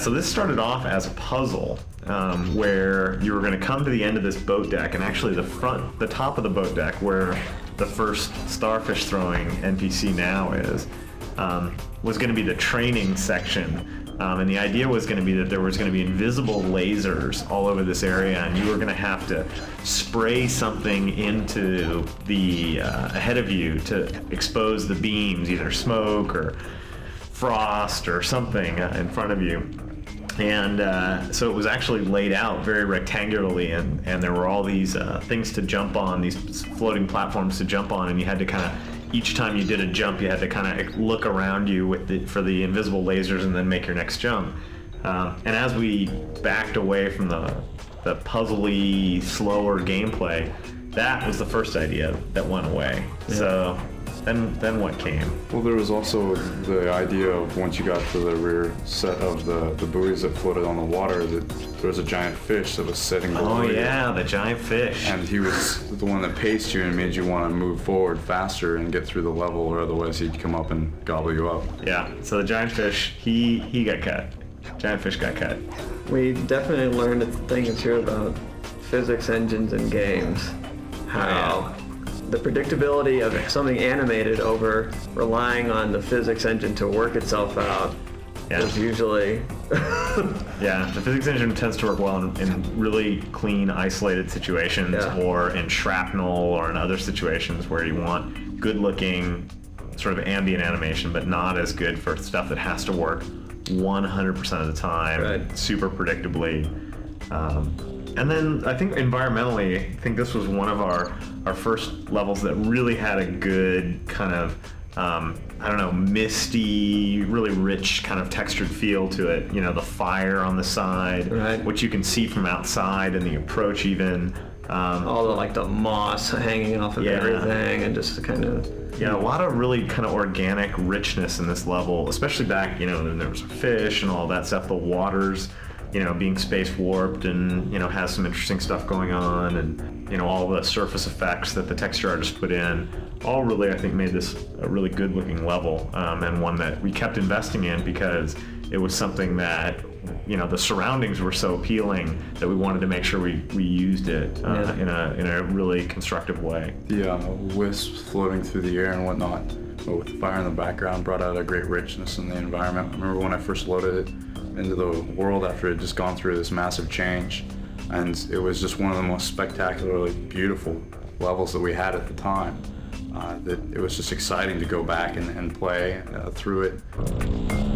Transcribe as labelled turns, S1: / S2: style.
S1: so this started off as a puzzle where you were going to come to the end of this boat deck, and actually the top of the boat deck where the first starfish throwing NPC now is, was going to be the training section. And the idea was going to be that there was going to be invisible lasers all over this area, and you were going to have to spray something into the ahead of you to expose the beams, either smoke or frost or something in front of you. And so it was actually laid out very rectangularly, and there were all these things to jump on, these floating platforms to jump on, and you had to kind of, each time you did a jump, you had to kind of look around you for the invisible lasers and then make your next jump. And as we backed away from the puzzly, slower gameplay, that was the first idea that went away. Yeah. So then what came?
S2: Well, there was also the idea of, once you got to the rear set of the buoys that floated on the water, that there was a giant fish that was sitting below you.
S1: Oh yeah, the giant fish.
S2: And he was the one that paced you and made you want to move forward faster and get through the level, or otherwise he'd come up and gobble you up.
S1: Yeah, so the giant fish, he got cut. Giant fish got cut.
S3: We definitely learned a thing or two about physics engines in games. How the predictability of something animated over relying on the physics engine to work itself out is usually...
S1: Yeah, the physics engine tends to work well in really clean, isolated situations, or in shrapnel, or in other situations where you want good-looking sort of ambient animation, but not as good for stuff that has to work 100% of the time, super predictably. And then I think environmentally, I think this was one of our first levels that really had a good kind of, misty, really rich kind of textured feel to it. You know, the fire on the side, which you can see from outside, and the approach even.
S3: All the moss hanging off of everything, and just kind of...
S1: Yeah, a lot of really kind of organic richness in this level, especially back, there was fish and all that stuff. The waters, being space warped and, has some interesting stuff going on, and, all the surface effects that the texture artists put in, all really, I think, made this a really good looking level, and one that we kept investing in because it was something that, the surroundings were so appealing that we wanted to make sure we used it in a really constructive way.
S2: The wisps floating through the air and whatnot, with the fire in the background, brought out a great richness in the environment. I remember when I first loaded it into the world after it had just gone through this massive change, and it was just one of the most spectacularly beautiful levels that we had at the time. That it was just exciting to go back and play through it.